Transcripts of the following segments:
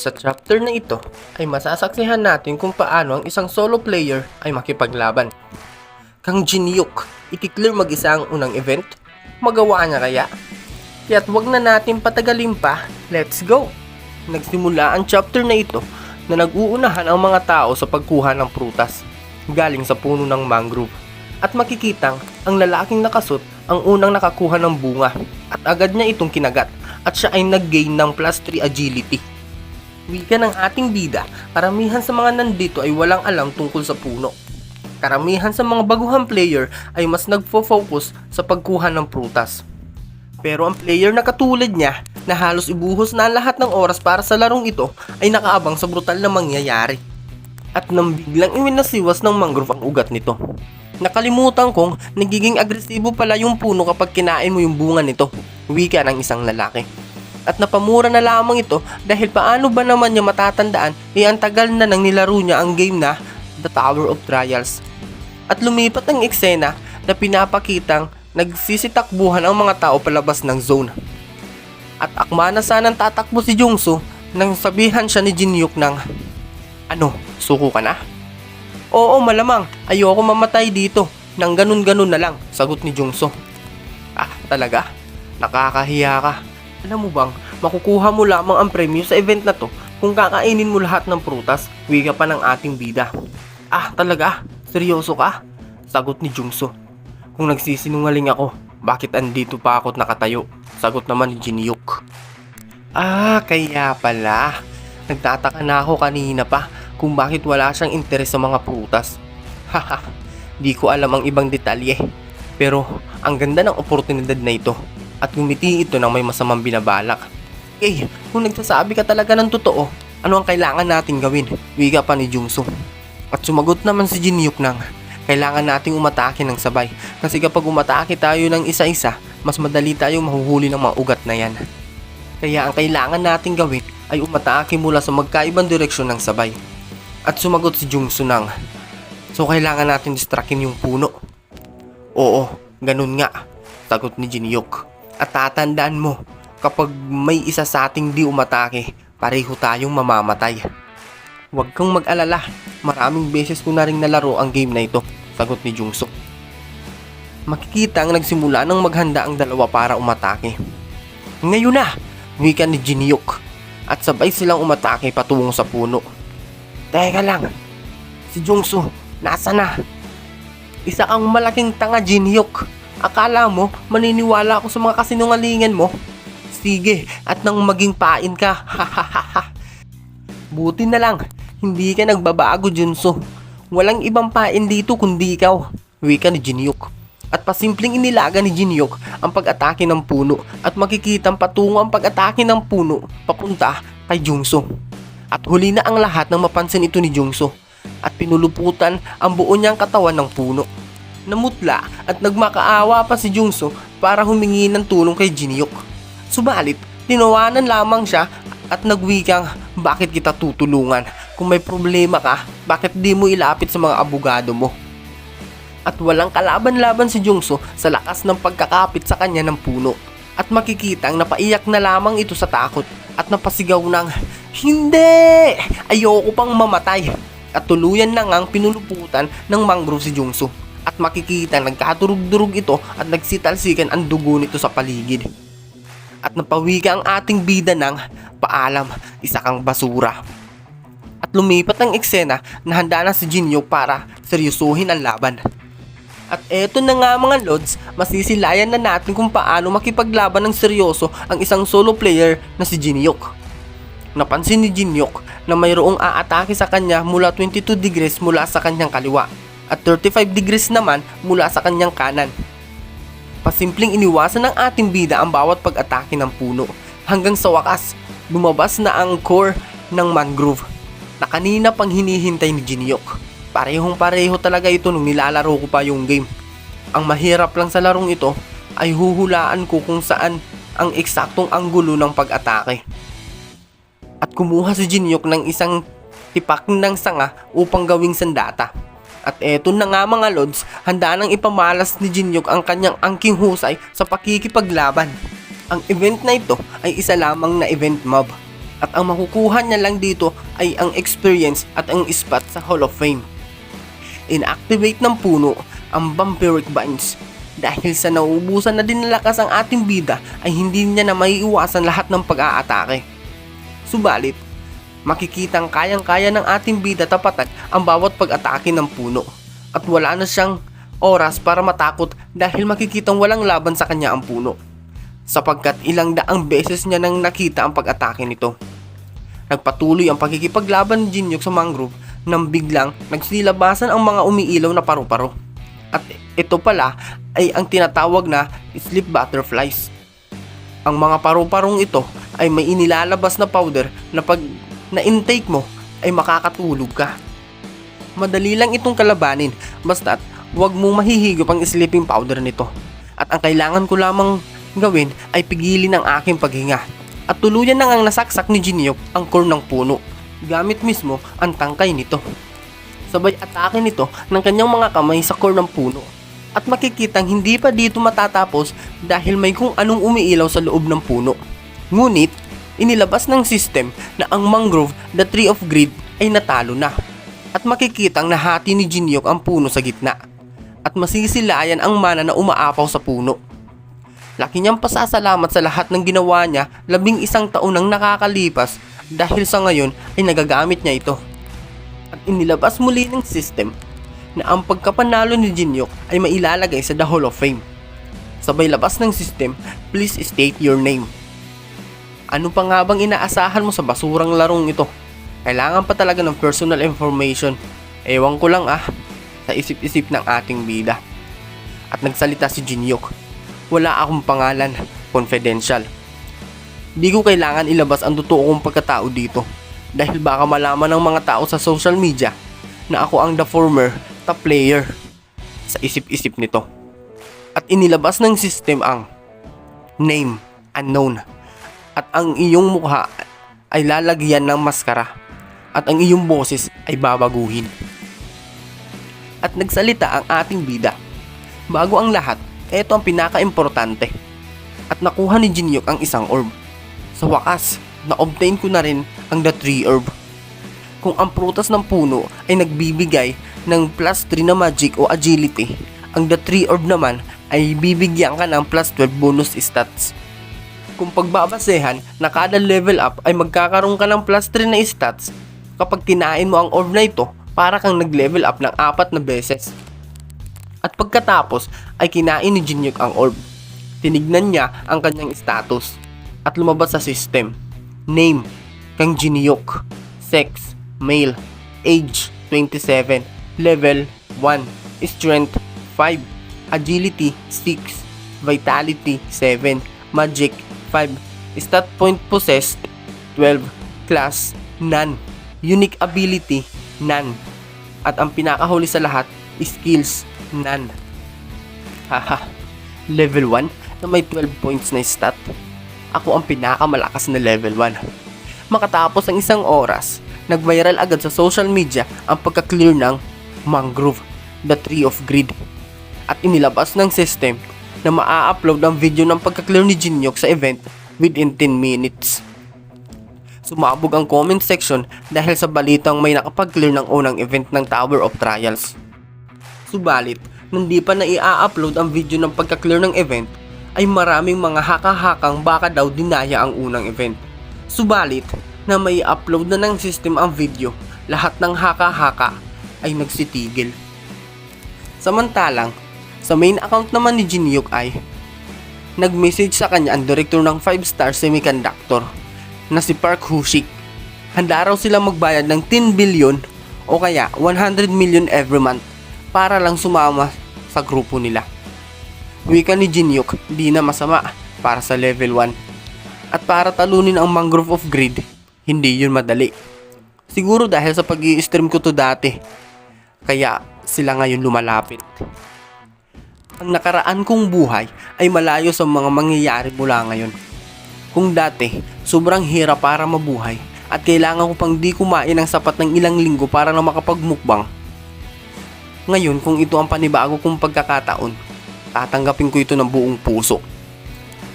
Sa chapter na ito ay masasaksihan natin kung paano ang isang solo player ay makipaglaban. Kang Jinyuk, itikler mag-isa ang unang event? Magawa niya kaya? Kaya't wag na natin patagalin pa, let's go! Nagsimula ang chapter na ito na nag-uunahan ang mga tao sa pagkuha ng prutas galing sa puno ng mangrove. At makikitang ang lalaking nakasut ang unang nakakuha ng bunga at agad niya itong kinagat at siya ay nag-gain ng plus 3 agility. Wika ng ating bida, karamihan sa mga nandito ay walang alam tungkol sa puno. Karamihan sa mga baguhang player ay mas nagfo-focus sa pagkuha ng prutas. Pero ang player na katulad niya na halos ibuhos na lahat ng oras para sa larong ito ay nakaabang sa brutal na mangyayari. At nang biglang iwinasiwas ng mangrove ang ugat nito. Nakalimutan kong nagiging agresibo pala yung puno kapag kinain mo yung bunga nito, wika ng isang lalaki. At napamura na lamang ito dahil paano ba naman niya matatandaan ang tagal na nang nilaro niya ang game na The Tower of Trials. At lumipat ang eksena na pinapakitang nagsisitakbuhan ang mga tao palabas ng zone. At akma na sanang tatakbo si Jungsu nang sabihan siya ni Jinyuk ng, "Ano, suko ka na?" "Oo, malamang, ayoko mamatay dito, nang ganun-ganun na lang," sagot ni Jungsu. "Ah, talaga? Nakakahiya ka. Alam mo bang, makukuha mo lamang ang premyo sa event na to kung kakainin mo lahat ng prutas," wika pa ng ating bida. "Ah, talaga? Seryoso ka?" sagot ni Jungsu. "Kung nagsisinungaling ako, bakit andito pa ako't nakatayo?" sagot naman ni Jinyuk. "Ah, kaya pala. Nagtataka na ako kanina pa kung bakit wala siyang interes sa mga prutas. Haha, di ko alam ang ibang detalye. Pero ang ganda ng oportunidad na ito. At gumiti ito ng may masamang binabalak. Eh, kung nagsasabi ka talaga ng totoo, ano ang kailangan natin gawin?" wika pa ni Jungsu. At sumagot naman si Jinyuk ng, "Kailangan nating umatake ng sabay. Kasi kapag umatake tayo ng isa-isa, mas madali tayong mahuhuli ng mga ugat na yan. Kaya ang kailangan nating gawin ay umatake mula sa magkaibang direksyon ng sabay." At sumagot si Jungsu ng, "So kailangan natin distrakin yung puno?" "Oo, ganun nga," sagot ni Jinyuk. "At tatandaan mo, kapag may isa sa ating di umatake, pareho tayong mamamatay." "Huwag kang mag-alala, maraming beses ko na rin nalaro ang game na ito," sagot ni Jungsu. Makikita ang nagsimula ng maghanda ang dalawa para umatake. "Ngayon na!" wika ni Jinyuk. At sabay silang umatake patungong sa puno. "Teka lang, si Jungsu, nasa na?" "Isa kang malaking tanga, Jinyuk. Akala mo, maniniwala ako sa mga kasinungalingan mo? Sige, at nang maging pain ka, hahaha. Buti na lang, hindi ka nagbabago, Junso. Walang ibang pain dito kundi ikaw," wika ni Jinyuk. At pasimpleng inilaga ni Jinyuk ang pag-atake ng puno at makikitang patungo ang pag-atake ng puno papunta kay Jungsu. At huli na ang lahat nang mapansin ito ni Jungsu at pinuluputan ang buo niyang katawan ng puno. Namutla at nagmakaawa pa si Jungsu para humingi ng tulong kay Jinyuk. Subalit, tinawanan lamang siya at nagwikang, "Bakit kita tutulungan? Kung may problema ka, bakit di mo ilapit sa mga abogado mo?" At walang kalaban-laban si Jungsu sa lakas ng pagkakapit sa kanya ng puno. At makikitang napaiyak na lamang ito sa takot at napasigaw ng, "Hindi! Ayoko pang mamatay!" At tuluyan na ngang pinuluputan ng mangrove si Jungsu. At makikita nagkaturug-durug ito at nagsitalsikan ang dugo nito sa paligid. At napawika ang ating bida ng, "Paalam, isa kang basura." At lumipat ang eksena na handa na si Jinyuk para seryosohin ang laban. At eto na nga mga lods, masisilayan na natin kung paano makipaglaban ng seryoso ang isang solo player na si Jinyuk. Napansin ni Jinyuk na mayroong aatake sa kanya mula 22 degrees mula sa kanyang kaliwa at 35 degrees naman mula sa kanyang kanan. Pasimpleng iniwasan ng ating bida ang bawat pag-atake ng puno hanggang sa wakas, lumabas na ang core ng mangrove na kanina pang hinihintay ni Jinyuk. Parehong pareho talaga ito nung nilalaro ko pa yung game. Ang mahirap lang sa larong ito ay huhulaan ko kung saan ang eksaktong anggulo ng pag-atake. At kumuha si Jinyuk ng isang tipak ng sanga upang gawing sandata. At eto na nga mga lods, handa nang ipamalas ni Jinyuk ang kanyang angking husay sa pakikipaglaban. Ang event na ito ay isa lamang na event mob. At ang makukuha niya lang dito ay ang experience at ang spot sa Hall of Fame. Inactivate ng puno ang vampiric vines. Dahil sa nauubusan na din ng lakas ang ating bida ay hindi niya na maiiwasan lahat ng pag-aatake. Subalit, makikitang kayang-kaya ng ating bida tapatan ang bawat pag-atake ng puno. At wala na siyang oras para matakot dahil makikitang walang laban sa kanya ang puno. Sapagkat ilang daang beses niya nang nakita ang pag-atake nito. Nagpatuloy ang pagkikipaglaban ni Jinyuk sa mangrove nang biglang nagsilabasan ang mga umiilaw na paru-paro. At ito pala ay ang tinatawag na sleep butterflies. Ang mga paru-parong ito ay may inilalabas na powder na pag na-intake mo ay makakatulog ka. Madali lang itong kalabanin basta't huwag mong mahihigop ang sleeping powder nito. At ang kailangan ko lamang gawin ay pigilin ang aking paghinga. At tuluyan nang ang nasaksak ni Jinyuk ang core ng puno gamit mismo ang tangkay nito. Sabay atake nito ng kanyang mga kamay sa core ng puno. At makikitang hindi pa dito matatapos dahil may kung anong umiilaw sa loob ng puno. Ngunit, inilabas ng system na ang mangrove, the tree of greed, ay natalo na. At makikitang nahati ni Jinyuk ang puno sa gitna. At masisilayan ang mana na umaapaw sa puno. Laki niyang pasasalamat sa lahat ng ginawa niya 11 taon nang nakakalipas dahil sa ngayon ay nagagamit niya ito. At inilabas muli ng system na ang pagkapanalo ni Jinyuk ay mailalagay sa The Hall of Fame. Sabay labas ng system, please state your name. Ano pa nga bang inaasahan mo sa basurang larong ito? Kailangan pa talaga ng personal information. Ewan ko lang sa isip-isip ng ating bida. At nagsalita si Jinyuk. Wala akong pangalan, confidential. Di ko kailangan ilabas ang totoo kong pagkatao dito. Dahil baka malaman ng mga tao sa social media na ako ang the former top player. Sa isip-isip nito. At inilabas ng system ang name unknown. At ang iyong mukha ay lalagyan ng maskara. At ang iyong boses ay babaguhin. At nagsalita ang ating bida. Bago ang lahat, ito ang pinaka-importante. At nakuha ni Jinyuk ang isang orb. Sa wakas, na-obtain ko na rin ang the tree herb. Kung ang prutas ng puno ay nagbibigay ng plus 3 na magic o agility, ang the tree herb naman ay bibigyan ka ng plus 12 bonus stats. Kung pagbabasehan na kada level up ay magkakaroon ka ng plus 3 na stats kapag kinain mo ang orb na ito para kang nag-level up ng 4 na beses. At pagkatapos ay kinain ni Jinyuk ang orb. Tinignan niya ang kanyang status at lumabas sa system. Name, Kang Jinyuk. Sex, male. Age, 27. Level, 1. Strength, 5. Agility, 6. Vitality, 7. Magic, 5. Stat point possessed, 12. Class, none. Unique ability, none. At ang pinakahuli sa lahat, skills, none. Haha, level 1 na may 12 points na stat. Ako ang pinakamalakas na level 1. Makatapos ang isang oras, nag-viral agad sa social media ang pagka-clear ng mangrove, the tree of greed. At inilabas ng system na maa-upload ang video ng pagka-clear ni Jinyuk sa event within 10 minutes. Sumabog ang comment section dahil sa balitang may nakapag-clear ng unang event ng Tower of Trials. Subalit, nang di pa na i-upload ang video ng pagka-clear ng event, ay maraming mga haka-hakang baka daw dinaya ang unang event. Subalit, na may upload na ng system ang video, lahat ng haka-haka ay nagsitigil. Samantalang, sa main account naman ni Jinyuk ay nag-message sa kanya ang direktor ng 5-star semiconductor na si Park Hoo-sik. Handa raw silang magbayad ng 10 billion o kaya 100 million every month para lang sumama sa grupo nila. Wika ni Jinyuk, di na masama para sa level 1. At para talunin ang Mangrove of Greed, hindi yun madali. Siguro dahil sa pag-i-stream ko to dati, kaya sila ngayon lumalapit. Ang nakaraan kong buhay ay malayo sa mga mangyayari mula ngayon. Kung dati, sobrang hirap para mabuhay at kailangan ko pang di kumain ng sapat ng ilang linggo para na makapagmukbang. Ngayon, kung ito ang panibago kong pagkakataon, tatanggapin ko ito ng buong puso.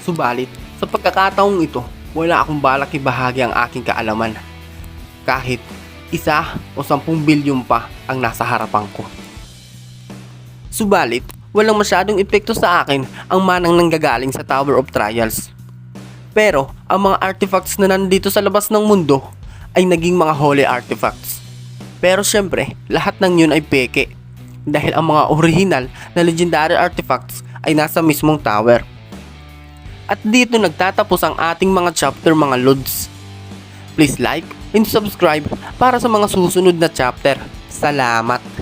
Subalit, sa pagkakataong ito, Wala akong balak ibahagi ang aking kaalaman. Kahit 1 o 10 bilyon pa ang nasa harapan ko. Subalit, walang masyadong epekto sa akin ang manang nanggagaling sa Tower of Trials. Pero, ang mga artifacts na nandito sa labas ng mundo ay naging mga holy artifacts. Pero syempre, lahat ng yun ay peke. Dahil ang mga original na legendary artifacts ay nasa mismong tower. At dito nagtatapos ang ating mga chapter mga lods. Please like and subscribe para sa mga susunod na chapter. Salamat!